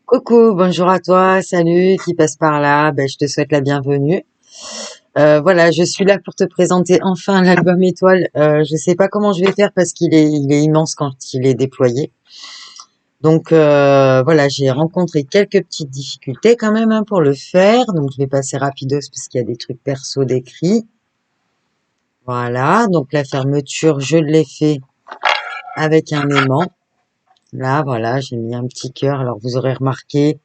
Coucou, bonjour à toi, salut, qui passe par là, je te souhaite la bienvenue. Voilà, je suis là pour te présenter enfin l'album Étoile. Je sais pas comment je vais faire parce qu'il est immense quand il est déployé. Donc voilà, j'ai rencontré quelques petites difficultés quand même hein, pour le faire. Donc je vais passer rapidos parce qu'il y a des trucs perso décrits. Voilà, donc la fermeture, je l'ai fait avec un aimant. Là, voilà, j'ai mis un petit cœur. Alors vous aurez remarqué,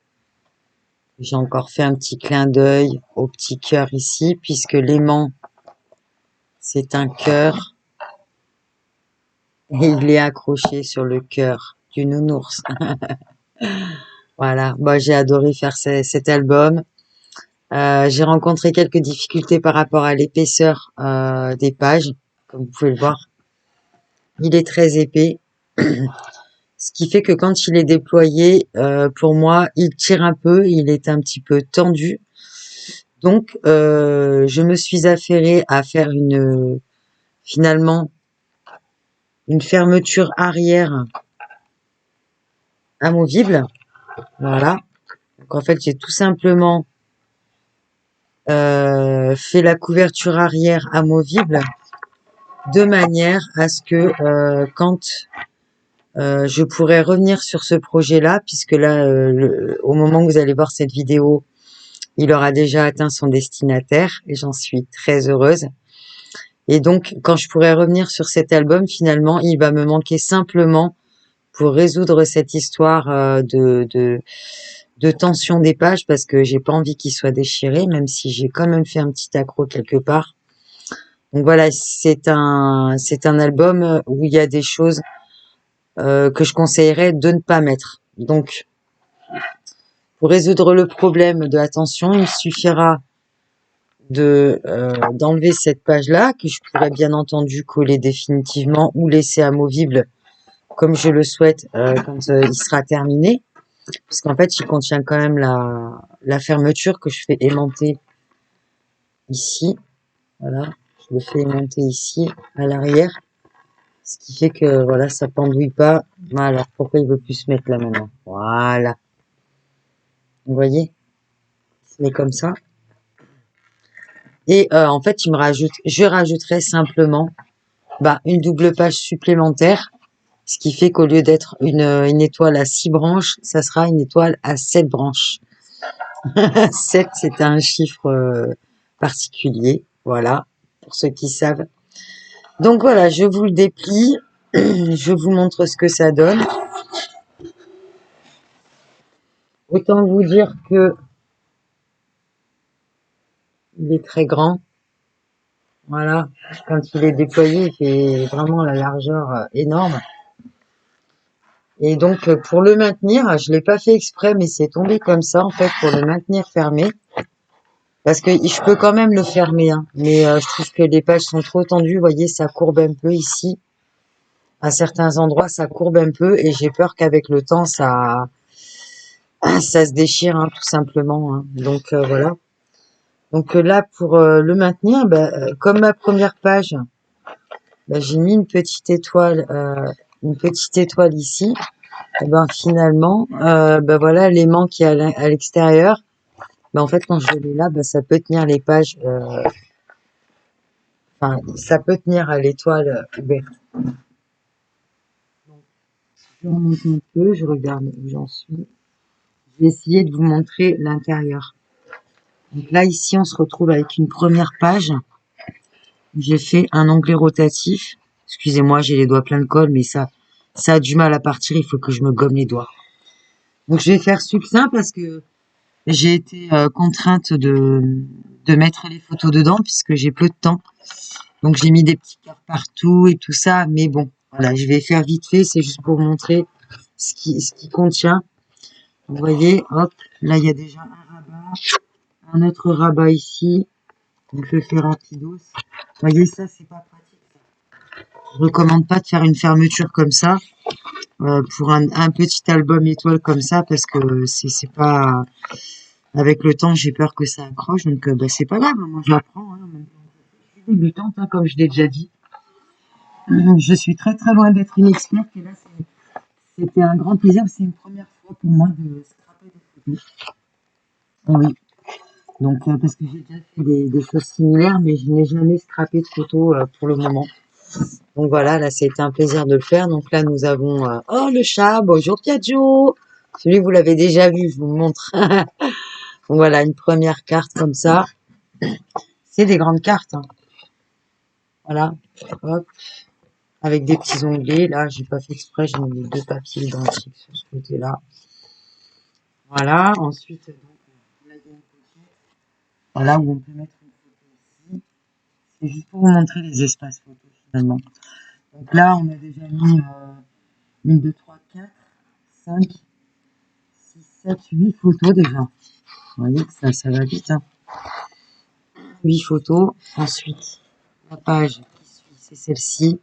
j'ai encore fait un petit clin d'œil au petit cœur ici, puisque l'aimant, c'est un cœur et il est accroché sur le cœur du nounours. Voilà, moi j'ai adoré faire cet album. J'ai rencontré quelques difficultés par rapport à l'épaisseur des pages, comme vous pouvez le voir. Il est très épais, ce qui fait que quand il est déployé, pour moi, il tire un peu, il est un petit peu tendu. Donc, je me suis affairée à faire finalement, une fermeture arrière amovible. Voilà. Donc, en fait, j'ai tout simplement fait la couverture arrière amovible de manière à ce que quand je pourrais revenir sur ce projet-là, puisque là, au moment où vous allez voir cette vidéo, il aura déjà atteint son destinataire et j'en suis très heureuse. Et donc, quand je pourrais revenir sur cet album, finalement, il va me manquer simplement pour résoudre cette histoire de tension des pages parce que j'ai pas envie qu'il soit déchiré, même si j'ai quand même fait un petit accroc quelque part. Donc voilà, c'est un album où il y a des choses que je conseillerais de ne pas mettre. Donc, pour résoudre le problème de la tension, il suffira d'enlever cette page-là, que je pourrais bien entendu coller définitivement ou laisser amovible comme je le souhaite quand il sera terminé. Parce qu'en fait, il contient quand même la fermeture que je fais aimanter ici. Voilà, je le fais aimanter ici, à l'arrière. Ce qui fait que, voilà, ça pendouille pas. Voilà, pourquoi il veut plus se mettre là maintenant? Voilà. Vous voyez? Il se met comme ça. Et en fait, je rajouterai simplement une double page supplémentaire. Ce qui fait qu'au lieu d'être une étoile à 6 branches, ça sera une étoile à 7 branches. 7, c'est un chiffre particulier. Voilà, pour ceux qui savent. Donc voilà, je vous le déplie. Je vous montre ce que ça donne. Autant vous dire que il est très grand. Voilà, quand il est déployé, il fait vraiment la largeur énorme. Et donc pour le maintenir, je l'ai pas fait exprès, mais c'est tombé comme ça en fait pour le maintenir fermé. Parce que je peux quand même le fermer, hein, mais je trouve que les pages sont trop tendues. Vous voyez, ça courbe un peu ici. À certains endroits, ça courbe un peu et j'ai peur qu'avec le temps, ça se déchire, hein, tout simplement. Hein. Donc voilà. Donc là, pour le maintenir, comme ma première page, j'ai mis une petite étoile ici. Et finalement, voilà, l'aimant qui est à l'extérieur. En fait, quand je l'ai là, ça peut tenir les pages. Enfin, ça peut tenir à l'étoile ouverte. Donc, je remonte un peu, je regarde où j'en suis. Je vais essayer de vous montrer l'intérieur. Donc là, ici, on se retrouve avec une première page. J'ai fait un onglet rotatif. Excusez-moi, j'ai les doigts pleins de colle, mais ça a du mal à partir. Il faut que je me gomme les doigts. Donc, je vais faire succinct parce que j'ai été contrainte de mettre les photos dedans puisque j'ai peu de temps. Donc, j'ai mis des petits cœurs partout et tout ça. Mais bon, voilà, je vais faire vite fait. C'est juste pour vous montrer ce qui contient. Vous voyez, hop, là, il y a déjà un rabat. Un autre rabat ici. Donc, le ferrantidos. Vous voyez, ça, c'est pas pratique. Je recommande pas de faire une fermeture comme ça pour un petit album étoile comme ça parce que c'est pas... Avec le temps, j'ai peur que ça accroche. Donc, c'est pas grave. Moi, j'apprends. Hein, je suis débutante, hein, comme je l'ai déjà dit. Je suis très très loin d'être une experte et là c'était un grand plaisir, c'est une première fois pour moi de scraper des Oui. Donc, parce que j'ai déjà fait des choses similaires, mais je n'ai jamais scrappé de photos pour le moment. Donc voilà, là, c'était un plaisir de le faire. Donc là, nous avons... oh, le chat! Bonjour, Piaggio! Celui, vous l'avez déjà vu, je vous le montre. Donc voilà, une première carte comme ça. C'est des grandes cartes, hein. Voilà. Hop. Avec des petits onglets. Là, j'ai pas fait exprès, j'ai mis 2 papiers identiques sur ce côté-là. Voilà. Ensuite, donc, là, il y a une pochette. Voilà, où on peut mettre une photo ici. C'est juste pour vous montrer les espaces photos, finalement. Donc là, on a déjà mis 1, 2, 3, 4, 5, 6, 7, 8 photos déjà. Vous voyez que ça va vite, hein. 8 photos. Ensuite, la page qui suit, c'est celle-ci.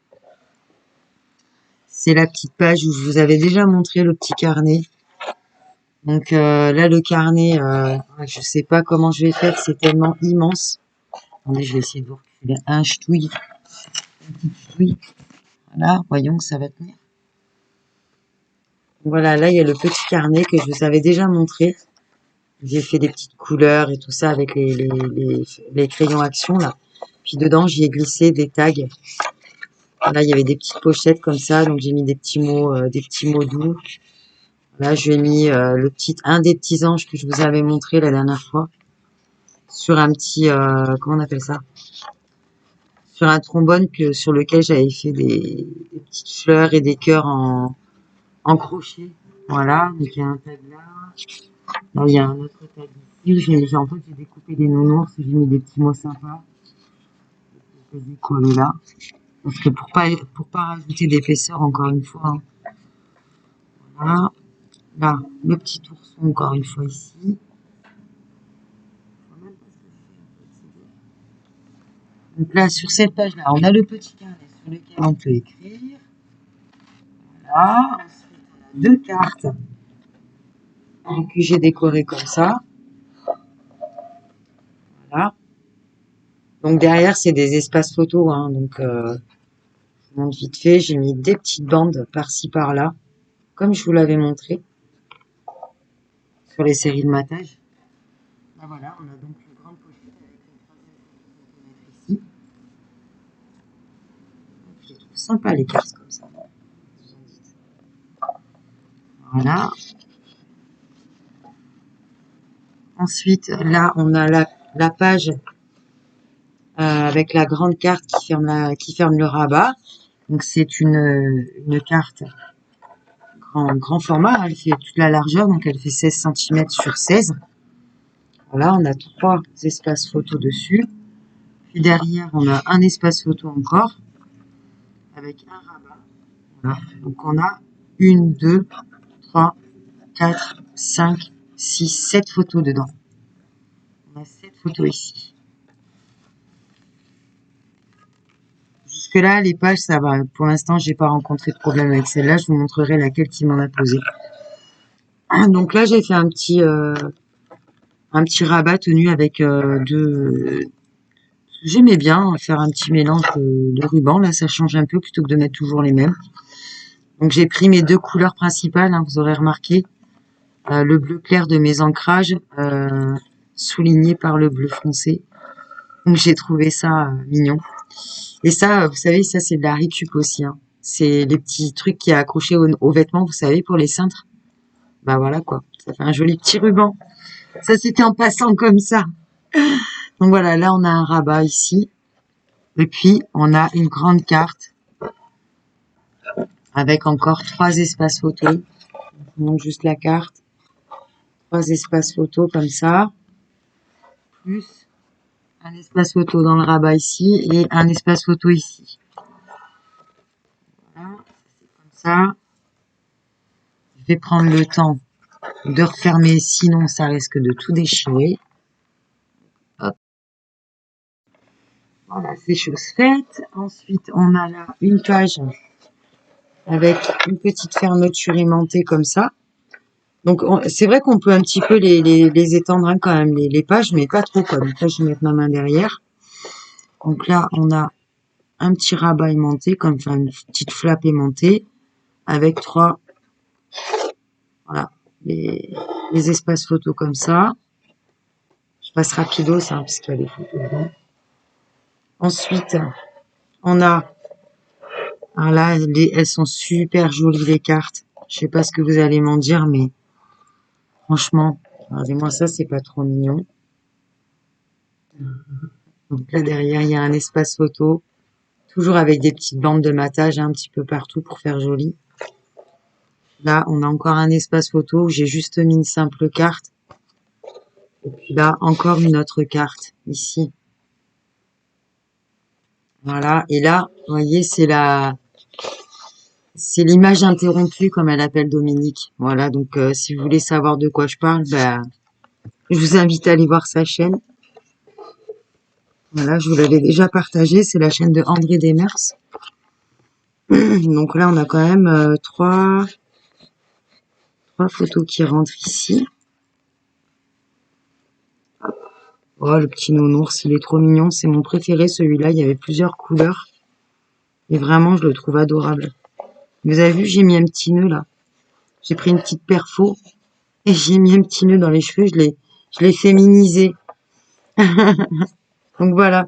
C'est la petite page où je vous avais déjà montré le petit carnet. Donc là, le carnet, je sais pas comment je vais faire, c'est tellement immense. Attendez, je vais essayer de vous reculer un ch'touille. Un petit ch'touille. Voilà, voyons que ça va tenir. Voilà, là, il y a le petit carnet que je vous avais déjà montré. J'ai fait des petites couleurs et tout ça avec les crayons action, là. Puis dedans, j'y ai glissé des tags. Là, il y avait des petites pochettes comme ça, donc j'ai mis des petits mots doux. Là, je lui ai mis un des petits anges que je vous avais montré la dernière fois. Sur un petit, comment on appelle ça? Sur un trombone sur lequel j'avais fait des petites fleurs et des cœurs en crochet. Voilà, donc il y a un tag là. Là, il y a un autre tag ici. En fait, j'ai découpé des nounours, j'ai mis des petits mots sympas. Je les ai collés là. Parce que pour pas rajouter d'épaisseur, encore une fois, hein. Voilà. Là, le petit ourson, encore une fois, ici. Donc là, sur cette page-là, on a le petit carnet sur lequel on peut écrire. Voilà. Ensuite, on a 2 cartes que j'ai décorées comme ça. Voilà. Donc derrière, c'est des espaces photos, hein. Donc, je vous montre vite fait. J'ai mis des petites bandes par-ci, par-là, comme je vous l'avais montré sur les séries de matage. Là, voilà, on a donc une grande pochette avec une troisième photo qu'on peut mettre ici. Je les trouve sympas, les cartes comme ça. Voilà. Ensuite, là, on a la page avec la grande carte qui ferme le rabat. Donc, c'est une carte grand format. Elle fait toute la largeur, donc elle fait 16 cm sur 16. Voilà, on a 3 espaces photo dessus. Puis derrière, on a un espace photo encore avec un rabat. Voilà. Donc, on a 1, 2, 3, 4, 5, 6, 7 photos dedans. On a 7 photos ici. Jusque-là, les pages, ça va. Pour l'instant, j'ai pas rencontré de problème avec celle-là. Je vous montrerai laquelle qui m'en a posé. Donc là, j'ai fait un petit rabat tenu avec deux. J'aimais bien faire un petit mélange de rubans. Là, ça change un peu plutôt que de mettre toujours les mêmes. Donc j'ai pris mes 2 couleurs principales, hein, vous aurez remarqué. Le bleu clair de mes ancrages, souligné par le bleu foncé. Donc j'ai trouvé ça mignon. Et ça, vous savez, ça c'est de la récup aussi, hein. C'est les petits trucs qui est accroché aux vêtements, vous savez, pour les cintres. Bah voilà quoi, ça fait un joli petit ruban. Ça c'était en passant comme ça. Donc voilà, là on a un rabat ici. Et puis on a une grande carte avec encore 3 espaces photos. Je vous montre juste la carte. 3 espaces photos comme ça. Plus un espace photo dans le rabat ici et un espace photo ici. Voilà, c'est comme ça. Je vais prendre le temps de refermer, sinon ça risque de tout déchirer. Hop. Voilà, c'est chose faite. Ensuite, on a là une page avec une petite fermeture aimantée comme ça. Donc, c'est vrai qu'on peut un petit peu les étendre, hein, quand même, les pages, mais pas trop, quoi. Donc là, je vais mettre ma main derrière. Donc là, on a un petit rabat aimanté, comme ça, une petite flappe aimantée, avec 3, voilà, les espaces photos comme ça. Je passe rapidos, hein, parce qu'il y a des photos dedans. Ensuite, on a... Alors là, elles sont super jolies, les cartes. Je sais pas ce que vous allez m'en dire, mais franchement, regardez-moi ça, c'est pas trop mignon. Donc là, derrière, il y a un espace photo. Toujours avec des petites bandes de matage un petit peu partout pour faire joli. Là, on a encore un espace photo où j'ai juste mis une simple carte. Et puis là, encore une autre carte, ici. Voilà. Et là, vous voyez, c'est l'image interrompue, comme elle appelle Dominique. Voilà. Donc, si vous voulez savoir de quoi je parle, bah, je vous invite à aller voir sa chaîne. Voilà, je vous l'avais déjà partagé. C'est la chaîne de André Demers. Donc là, on a quand même trois photos qui rentrent ici. Oh, le petit nounours, il est trop mignon. C'est mon préféré, celui-là. Il y avait plusieurs couleurs. Et vraiment, je le trouve adorable. Vous avez vu, j'ai mis un petit nœud, là. J'ai pris une petite perfo et j'ai mis un petit nœud dans les cheveux. Je l'ai féminisé. Donc voilà.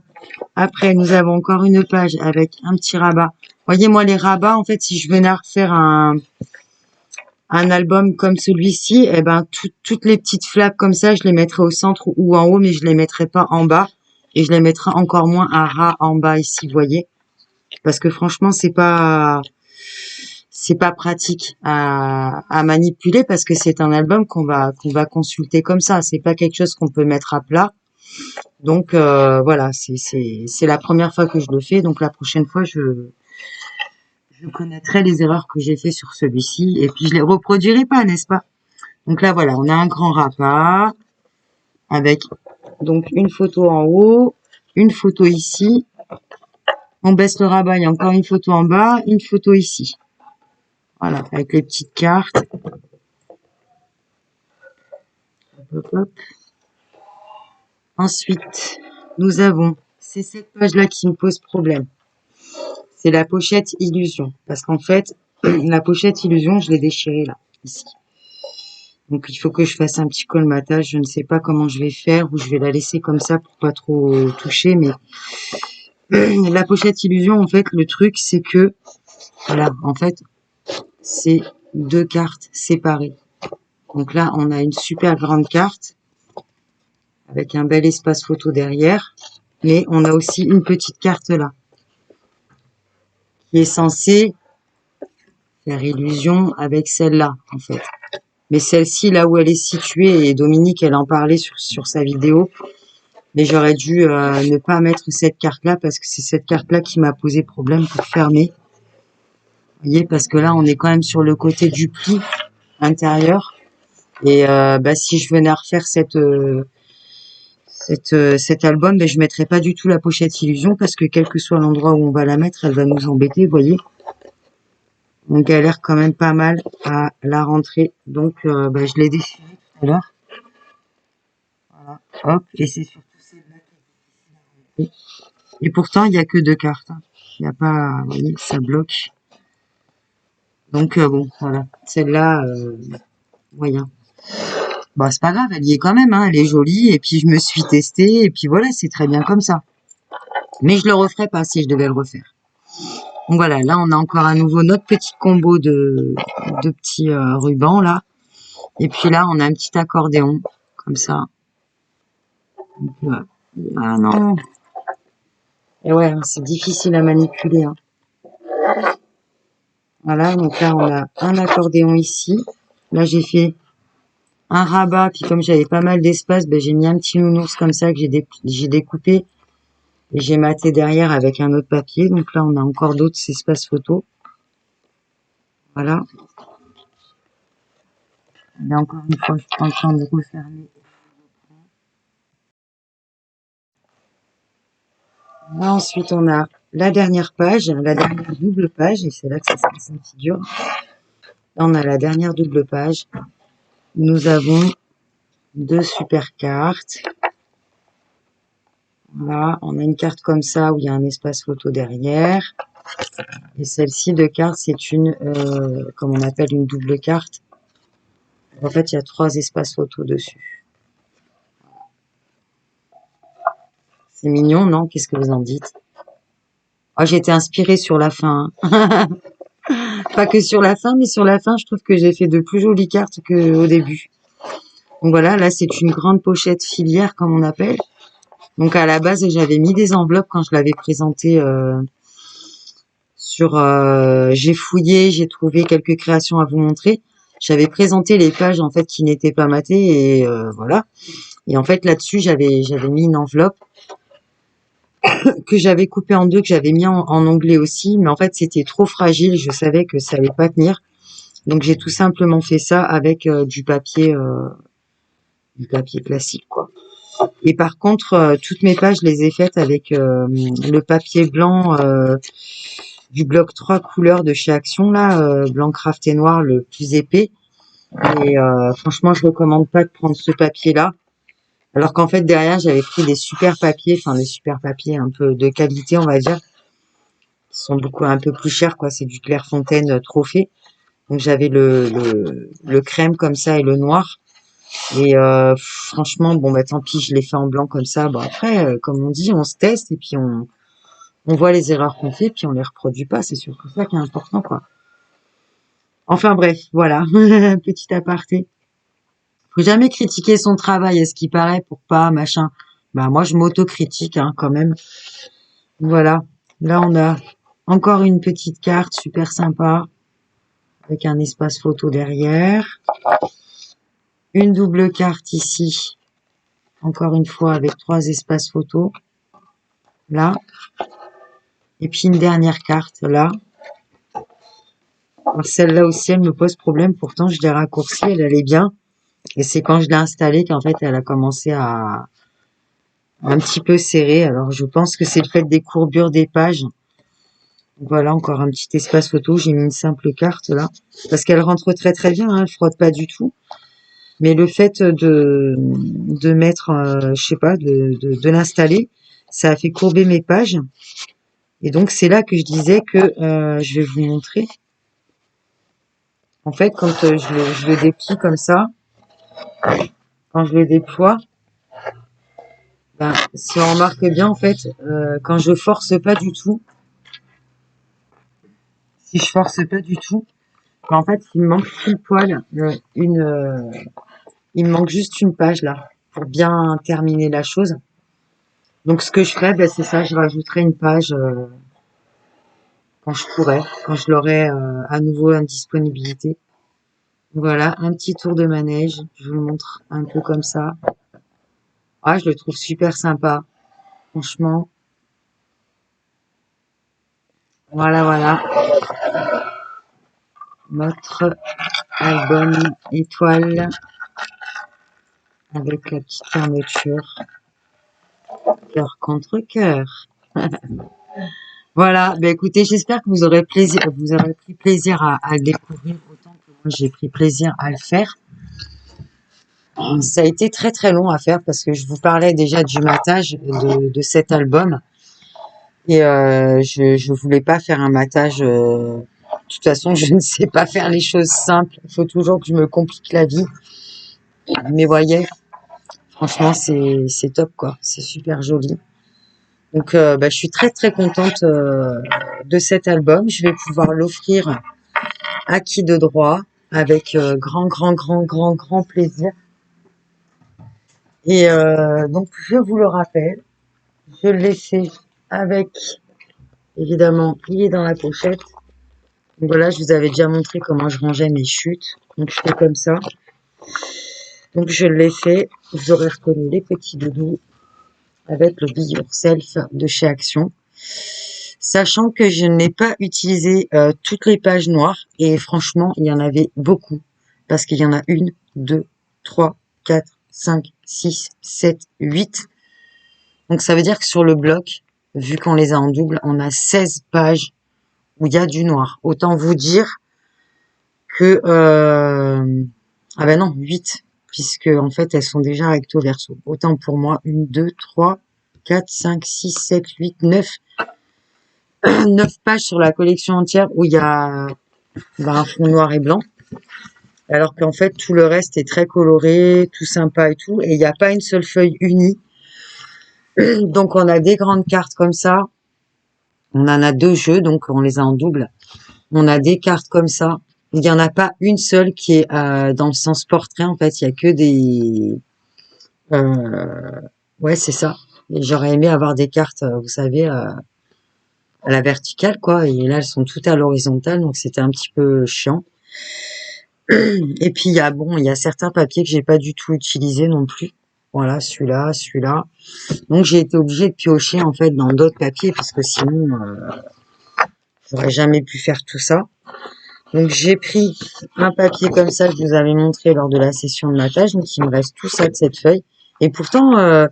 Après, nous avons encore une page avec un petit rabat. Voyez, moi, les rabats, en fait, si je venais à refaire un album comme celui-ci, eh ben, toutes les petites flaps comme ça, je les mettrais au centre ou en haut, mais je les mettrais pas en bas. Et je les mettrais encore moins à ras en bas ici, vous voyez. Parce que franchement, c'est pas pratique à manipuler parce que c'est un album qu'on va consulter comme ça. C'est pas quelque chose qu'on peut mettre à plat. Donc voilà, c'est la première fois que je le fais. Donc la prochaine fois, je connaîtrai les erreurs que j'ai fait sur celui-ci et puis je les reproduirai pas, n'est-ce pas? Donc là voilà, on a un grand rabat avec donc une photo en haut, une photo ici. On baisse le rabat, il y a encore une photo en bas, une photo ici. Voilà, avec les petites cartes. Hop, hop. Ensuite, nous avons, c'est cette page-là qui me pose problème. C'est la pochette Illusion. Parce qu'en fait, la pochette Illusion, je l'ai déchirée là, ici. Donc il faut que je fasse un petit colmatage. Je ne sais pas comment je vais faire ou je vais la laisser comme ça pour pas trop toucher. Mais la pochette Illusion, en fait, le truc, c'est que, voilà, en fait, c'est deux cartes séparées. Donc là, on a une super grande carte avec un bel espace photo derrière. Mais on a aussi une petite carte là qui est censée faire illusion avec celle-là, en fait. Mais celle-ci, là où elle est située, et Dominique, elle en parlait sur sa vidéo, mais j'aurais dû ne pas mettre cette carte-là parce que c'est cette carte-là qui m'a posé problème pour fermer. Vous voyez, parce que là, on est quand même sur le côté du pli intérieur. Et bah, si je venais à refaire cet album, ben, je mettrais pas du tout la pochette Illusion parce que quel que soit l'endroit où on va la mettre, elle va nous embêter, vous voyez. On galère quand même pas mal à la rentrée. Donc, ben, je l'ai déchiré tout à l'heure. Voilà, hop, et c'est surtout celle-là qui est difficile à rentrer. Et pourtant, il n'y a que deux cartes. Hein. Il n'y a pas, vous voyez, ça bloque. Donc, bon, voilà. Celle-là, moyen. Bon, c'est pas grave, elle y est quand même, hein, elle est jolie. Et puis, je me suis testée. Et puis, voilà, c'est très bien comme ça. Mais je le referais pas si je devais le refaire. Donc voilà, là on a encore à nouveau notre petit combo de petits rubans là. Et puis là on a un petit accordéon, comme ça. Donc, ah non. Et ouais, c'est difficile à manipuler. Hein. Voilà, donc là on a un accordéon ici. Là j'ai fait un rabat, puis comme j'avais pas mal d'espace, ben, j'ai mis un petit nounours comme ça que j'ai découpé. Et j'ai maté derrière avec un autre papier. Donc là on a encore d'autres espaces photos. Voilà. Là encore une fois, je suis en train de refermer. Là, ensuite, on a la dernière page, la dernière double page, et c'est là que ça se figure. Là, on a la dernière double page. Nous avons deux super cartes. Là, on a une carte comme ça où il y a un espace photo derrière. Et celle-ci de carte, c'est une, comme on appelle une double carte. En fait, il y a 3 espaces photos dessus. C'est mignon, non? Qu'est-ce que vous en dites? Oh, j'ai été inspirée sur la fin. Hein. Pas que sur la fin, mais sur la fin, je trouve que j'ai fait de plus jolies cartes qu'au début. Donc voilà, là, c'est une grande pochette filière, comme on appelle. Donc à la base, j'avais mis des enveloppes quand je l'avais présenté j'ai fouillé, j'ai trouvé quelques créations à vous montrer. J'avais présenté les pages en fait qui n'étaient pas matées et voilà. Et en fait là-dessus, j'avais mis une enveloppe que j'avais coupée en deux, que j'avais mis en onglet aussi, mais en fait c'était trop fragile, je savais que ça allait pas tenir. Donc j'ai tout simplement fait ça avec du papier classique quoi. Et par contre, toutes mes pages, je les ai faites avec le papier blanc du bloc 3 couleurs de chez Action, là, blanc craft et noir, le plus épais. Et franchement, je recommande pas de prendre ce papier-là. Alors qu'en fait, derrière, j'avais pris des super papiers, enfin des super papiers un peu de qualité, on va dire, qui sont beaucoup un peu plus chers, quoi. C'est du Clairefontaine Trophée. Donc j'avais le crème comme ça et le noir. Et franchement, bon bah tant pis, je l'ai fait en blanc comme ça. Bon après, comme on dit, on se teste et puis on voit les erreurs qu'on fait, puis on les reproduit pas. C'est surtout ça qui est important, quoi. Enfin bref, voilà, petit aparté. Faut jamais critiquer son travail, à ce qui paraît, pour pas machin. Bah moi je m'autocritique hein, quand même. Voilà. Là on a encore une petite carte super sympa avec un espace photo derrière. Une double carte ici. Encore une fois avec 3 espaces photos. Là. Et puis une dernière carte là. Alors celle-là aussi elle me pose problème. Pourtant je l'ai raccourcie, elle allait bien. Et c'est quand je l'ai installée qu'en fait elle a commencé à un petit peu serrer. Alors je pense que c'est le fait des courbures des pages. Voilà encore un petit espace photo. J'ai mis une simple carte là parce qu'elle rentre très très bien. Hein, elle frotte pas du tout. Mais le fait de mettre, je sais pas, de l'installer, ça a fait courber mes pages. Et donc c'est là que je disais que je vais vous montrer. En fait, quand je le déplie comme ça, quand je le déploie, ben, si on remarque bien, en fait, quand je force pas du tout, si je force pas du tout, ben, en fait, il me manque pile poil il me manque juste une page là pour bien terminer la chose. Donc, ce que je ferais, ben, c'est ça, je rajouterai une page quand je pourrai, quand je l'aurai à nouveau en disponibilité. Voilà, un petit tour de manège. Je vous le montre un peu comme ça. Ah, je le trouve super sympa, franchement. Voilà, voilà. Notre album étoile avec la petite fermeture cœur contre cœur. Voilà, ben écoutez, j'espère que vous aurez pris plaisir à le découvrir autant que moi j'ai pris plaisir à le faire. Ça a été très très long à faire parce que je vous parlais déjà du matage de cet album et je voulais pas faire un matage. De toute façon, je ne sais pas faire les choses simples. Il faut toujours que je me complique la vie. Mais voyez, franchement, c'est top quoi. C'est super joli. Donc, bah, je suis très très contente de cet album. Je vais pouvoir l'offrir à qui de droit avec grand plaisir. Et donc, je vous le rappelle, je le laissais avec, évidemment, il est dans la pochette. Donc voilà, je vous avais déjà montré comment je rangeais mes chutes. Donc, je fais comme ça. Donc, je l'ai fait. Vous aurez reconnu les petits doudous avec le Be Yourself de chez Action. Sachant que je n'ai pas utilisé toutes les pages noires et franchement il y en avait beaucoup parce qu'il y en a 1, 2, 3, 4, 5, 6, 7, 8. Donc ça veut dire que sur le bloc, vu qu'on les a en double, on a 16 pages où il y a du noir. Autant vous dire que ah ben non, 8 puisque en fait elles sont déjà recto verso. Autant pour moi 1, 2, 3, 4, 5, 6, 7, 8, 9 9 pages sur la collection entière où il y a un fond noir et blanc. Alors qu'en fait, tout le reste est très coloré, tout sympa et tout. Et il n'y a pas une seule feuille unie. Donc, on a des grandes cartes comme ça. On en a 2 jeux, donc on les a en double. On a des cartes comme ça. Il n'y en a pas une seule qui est dans le sens portrait. En fait, il y a que des... ouais, c'est ça. Et j'aurais aimé avoir des cartes, vous savez, à la verticale, quoi. Et là, elles sont toutes à l'horizontale, donc c'était un petit peu chiant. Et puis, il y a certains papiers que j'ai pas du tout utilisés non plus. Voilà, celui-là, celui-là. Donc, j'ai été obligée de piocher, en fait, dans d'autres papiers, parce que sinon, j'aurais jamais pu faire tout ça. Donc, j'ai pris un papier comme ça que je vous avais montré lors de la session de matage. Donc, il me reste tout ça de cette feuille. Et pourtant, vous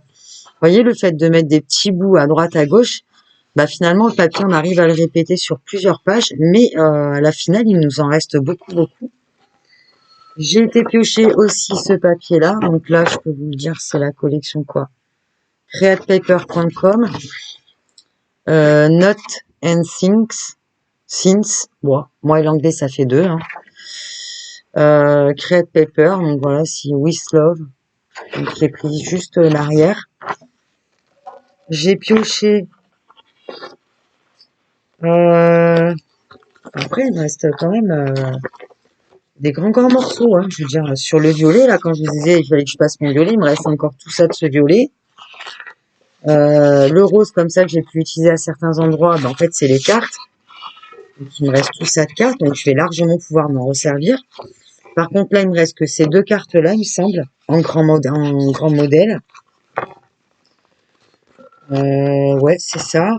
voyez, le fait de mettre des petits bouts à droite, à gauche, bah finalement, le papier, on arrive à le répéter sur plusieurs pages, mais à la finale, il nous en reste beaucoup, beaucoup. J'ai été piocher aussi ce papier-là. Donc là, je peux vous le dire, c'est la collection quoi? Createpaper.com, Note and Things. Bon, moi et l'anglais, ça fait 2. Hein. Create Paper, donc voilà, si With Love. Donc j'ai pris juste l'arrière. J'ai pioché. Après, il me reste quand même des grands morceaux. Hein. Je veux dire, sur le violet, là, quand je vous disais il fallait que je passe mon violet, il me reste encore tout ça de ce violet. Le rose, comme ça, que j'ai pu utiliser à certains endroits, ben, en fait, c'est les cartes. Donc, il me reste tout ça de cartes, donc je vais largement pouvoir m'en resservir. Par contre, là, il me reste que ces 2 cartes-là, il me semble, en grand modèle. Ouais, c'est ça.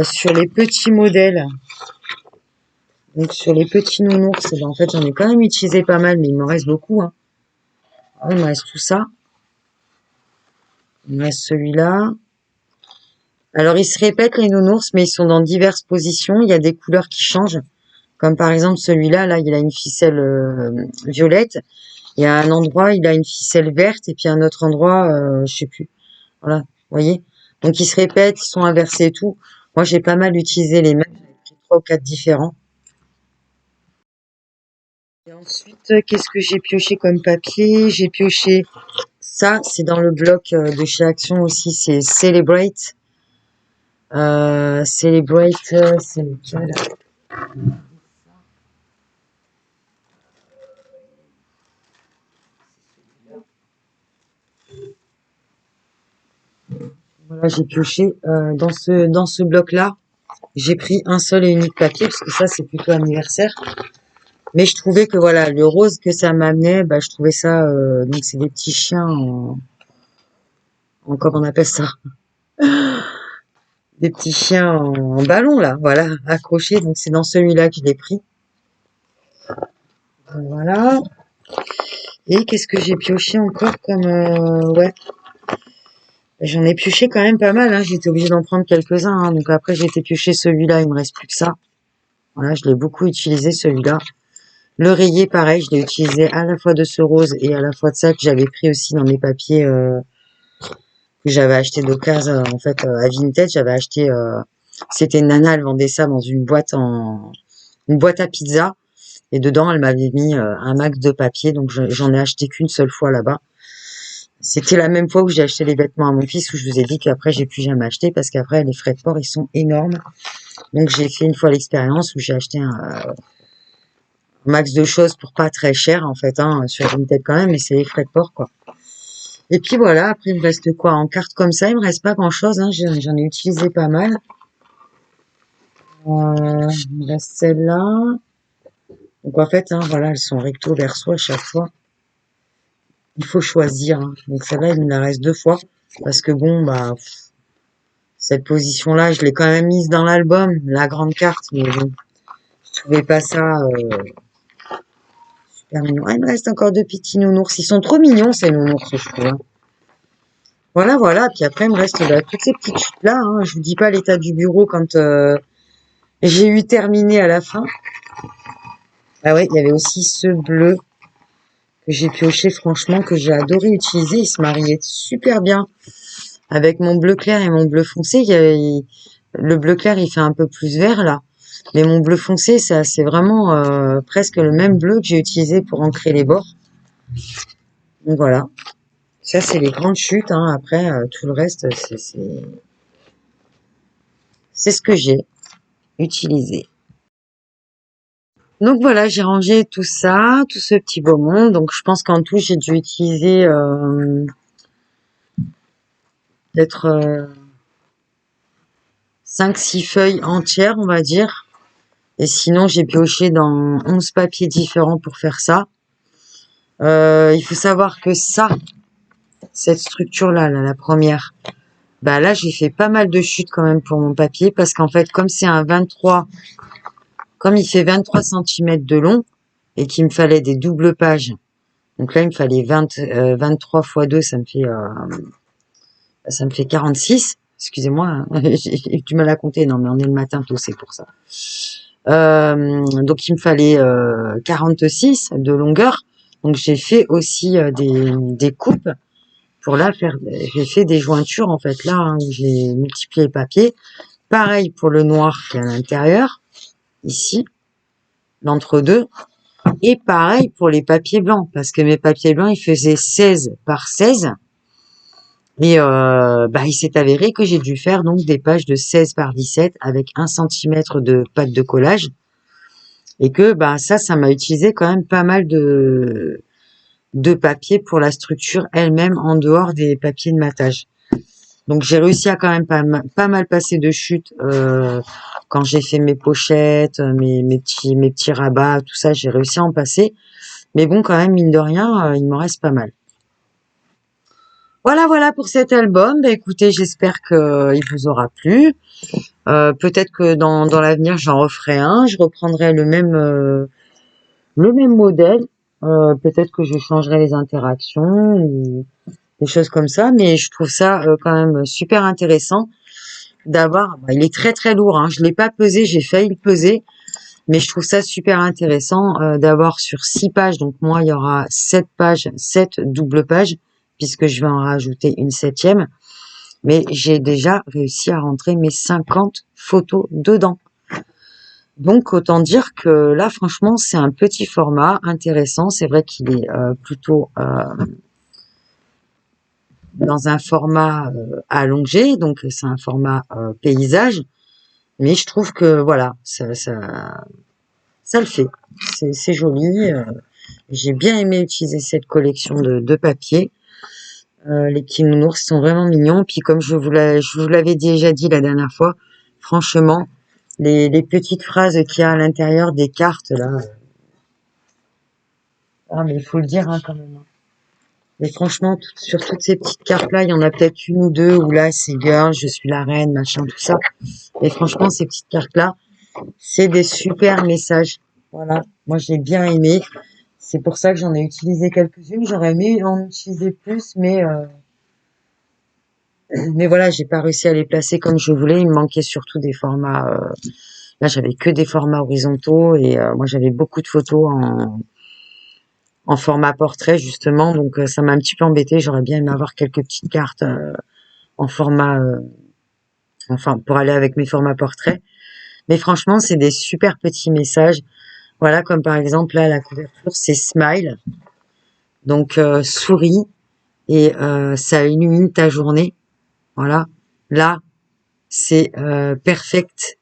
Sur les petits modèles, donc sur les petits nounours, ben, en fait, j'en ai quand même utilisé pas mal, mais il m'en reste beaucoup. Hein. Il me reste tout ça. Il me reste celui-là. Alors, ils se répètent les nounours, mais ils sont dans diverses positions. Il y a des couleurs qui changent. Comme par exemple celui-là, là, il a une ficelle violette. Et à un endroit, il a une ficelle verte. Et puis à un autre endroit, je sais plus. Voilà, vous voyez. Donc, ils se répètent, ils sont inversés et tout. Moi, j'ai pas mal utilisé les mêmes. J'ai pris 3 ou 4 différents. Et ensuite, qu'est-ce que j'ai pioché comme papier? J'ai pioché ça, c'est dans le bloc de chez Action aussi, c'est Celebrate. Celebrate, c'est lequel? Voilà, j'ai pioché dans ce bloc-là. J'ai pris un seul et unique papier, parce que ça, c'est plutôt anniversaire. Mais je trouvais que voilà, le rose que ça m'amenait, bah, je trouvais ça, donc c'est des petits chiens comment on appelle ça? Des petits chiens en ballon, là, voilà, accrochés. Donc c'est dans celui-là que je l'ai pris. Voilà. Et qu'est-ce que j'ai pioché encore comme, ouais. J'en ai pioché quand même pas mal, hein. J'étais obligée d'en prendre quelques-uns, hein. Donc après, j'ai été piocher celui-là, il me reste plus que ça. Voilà, je l'ai beaucoup utilisé, celui-là. Le rayé, pareil, je l'ai utilisé à la fois de ce rose et à la fois de ça que j'avais pris aussi dans mes papiers que j'avais acheté d'occasion. En fait, à Vinted, j'avais acheté... c'était une nana, elle vendait ça dans une boîte à pizza. Et dedans, elle m'avait mis un max de papier. Donc, j'en ai acheté qu'une seule fois là-bas. C'était la même fois où j'ai acheté les vêtements à mon fils, où je vous ai dit qu'après, j'ai plus jamais acheté parce qu'après, les frais de port, ils sont énormes. Donc, j'ai fait une fois l'expérience où j'ai acheté un max de choses pour pas très cher, en fait, hein, sur Vinted quand même, mais c'est les frais de port, quoi. Et puis voilà, après, il me reste quoi? En carte comme ça, il me reste pas grand chose, hein, j'en ai utilisé pas mal. Il me reste celle-là. Donc, en fait, hein, voilà, elles sont recto verso à chaque fois. Il faut choisir, hein. Donc, celle-là, il me la reste 2 fois. Parce que bon, bah, cette position-là, je l'ai quand même mise dans l'album, la grande carte, mais bon, je trouvais pas ça super mignon. Ah, il me reste encore 2 petits nounours. Ils sont trop mignons, ces nounours, je trouve. Hein. Voilà, voilà. Puis après, il me reste bah, toutes ces petites chutes-là. Hein. Je vous dis pas l'état du bureau quand j'ai eu terminé à la fin. Ah ouais, il y avait aussi ce bleu que j'ai pioché, franchement, que j'ai adoré utiliser. Il se mariait super bien avec mon bleu clair et mon bleu foncé. Le bleu clair, il fait un peu plus vert, là. Mais mon bleu foncé, ça, c'est vraiment presque le même bleu que j'ai utilisé pour ancrer les bords. Donc voilà. Ça, c'est les grandes chutes. Hein. Après, tout le reste, c'est ce que j'ai utilisé. Donc voilà, j'ai rangé tout ça, tout ce petit beau monde. Donc je pense qu'en tout, j'ai dû utiliser peut-être 5-6 feuilles entières, on va dire. Et sinon, j'ai pioché dans 11 papiers différents pour faire ça. Il faut savoir que ça, cette structure-là, là, la première, bah là, j'ai fait pas mal de chutes quand même pour mon papier parce qu'en fait, comme c'est un 23, comme il fait 23 cm de long et qu'il me fallait des doubles pages, donc là, il me fallait 23 x 2, ça me fait 46. Excusez-moi, hein, j'ai du mal à compter. Non, mais on est le matin tôt, c'est pour ça. Donc, il me fallait 46 de longueur. Donc, j'ai fait aussi des coupes pour là faire. J'ai fait des jointures en fait là hein, où j'ai multiplié le papier. Pareil pour le noir qui est à l'intérieur, ici, l'entre-deux. Et pareil pour les papiers blancs, parce que mes papiers blancs, ils faisaient 16 par 16. Et bah, il s'est avéré que j'ai dû faire donc des pages de 16 par 17 avec 1 cm de pâte de collage. Et que bah, ça m'a utilisé quand même pas mal de papier pour la structure elle-même en dehors des papiers de matage. Donc j'ai réussi à quand même pas mal passer de chutes quand j'ai fait mes pochettes, mes petits rabats, tout ça, j'ai réussi à en passer. Mais bon, quand même, mine de rien, il m'en reste pas mal. Voilà pour cet album. Bah, écoutez, j'espère qu'il vous aura plu. Peut-être que dans l'avenir, j'en referai un. Je reprendrai le même modèle. Peut-être que je changerai les interactions ou des choses comme ça. Mais je trouve ça quand même super intéressant d'avoir. Bah, il est très très lourd. Hein. Je l'ai pas pesé. J'ai failli le peser. Mais je trouve ça super intéressant d'avoir sur 6 pages. Donc moi, il y aura 7 pages, 7 doubles pages, puisque je vais en rajouter une 7e. Mais j'ai déjà réussi à rentrer mes 50 photos dedans. Donc autant dire que là, franchement, c'est un petit format intéressant. C'est vrai qu'il est plutôt dans un format allongé, donc c'est un format paysage. Mais je trouve que voilà, ça le fait. C'est joli. J'ai bien aimé utiliser cette collection de papiers. Les petits nounours sont vraiment mignons. Puis comme je vous l'avais déjà dit la dernière fois, franchement, les petites phrases qu'il y a à l'intérieur des cartes là. Ah mais il faut le dire hein, quand même. Mais franchement, sur toutes ces petites cartes là, il y en a peut-être une ou deux où là c'est girl, je suis la reine, machin, tout ça. Et franchement, ces petites cartes là, c'est des super messages. Voilà, moi j'ai bien aimé. C'est pour ça que j'en ai utilisé quelques-unes. J'aurais aimé en utiliser plus, mais voilà, j'ai pas réussi à les placer comme je voulais. Il me manquait surtout des formats. Là, j'avais que des formats horizontaux et moi j'avais beaucoup de photos en format portrait justement. Donc ça m'a un petit peu embêté. J'aurais bien aimé avoir quelques petites cartes en format, enfin pour aller avec mes formats portraits. Mais franchement, c'est des super petits messages. Voilà, comme par exemple là, la couverture, c'est Smile. Donc souris et ça illumine ta journée. Voilà. Là, c'est perfect.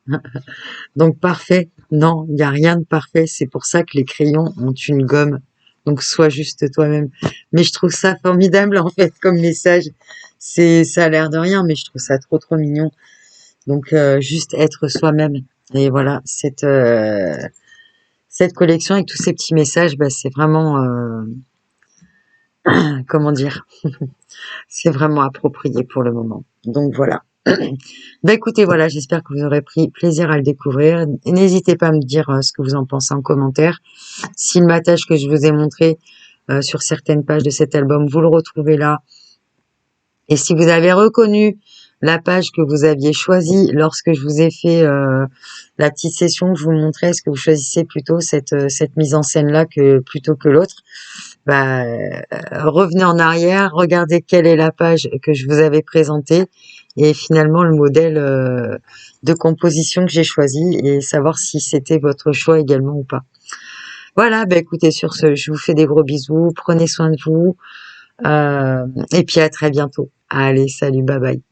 Donc parfait. Non, il n'y a rien de parfait. C'est pour ça que les crayons ont une gomme. Donc sois juste toi-même. Mais je trouve ça formidable en fait comme message. Ça a l'air de rien, mais je trouve ça trop trop mignon. Donc juste être soi-même. Et voilà, cette collection avec tous ces petits messages, bah, c'est vraiment comment dire, c'est vraiment approprié pour le moment. Donc voilà. Bah écoutez, voilà, j'espère que vous aurez pris plaisir à le découvrir. N'hésitez pas à me dire ce que vous en pensez en commentaire. Si le matage que je vous ai montré sur certaines pages de cet album, vous le retrouvez là. Et si vous avez reconnu la page que vous aviez choisie lorsque je vous ai fait la petite session que je vous montrais, est-ce que vous choisissez plutôt cette mise en scène là plutôt que l'autre? bah, revenez en arrière, regardez quelle est la page que je vous avais présentée et finalement le modèle de composition que j'ai choisi et savoir si c'était votre choix également ou pas. Voilà, bah écoutez, sur ce, je vous fais des gros bisous, prenez soin de vous et puis à très bientôt. Allez, salut, bye bye.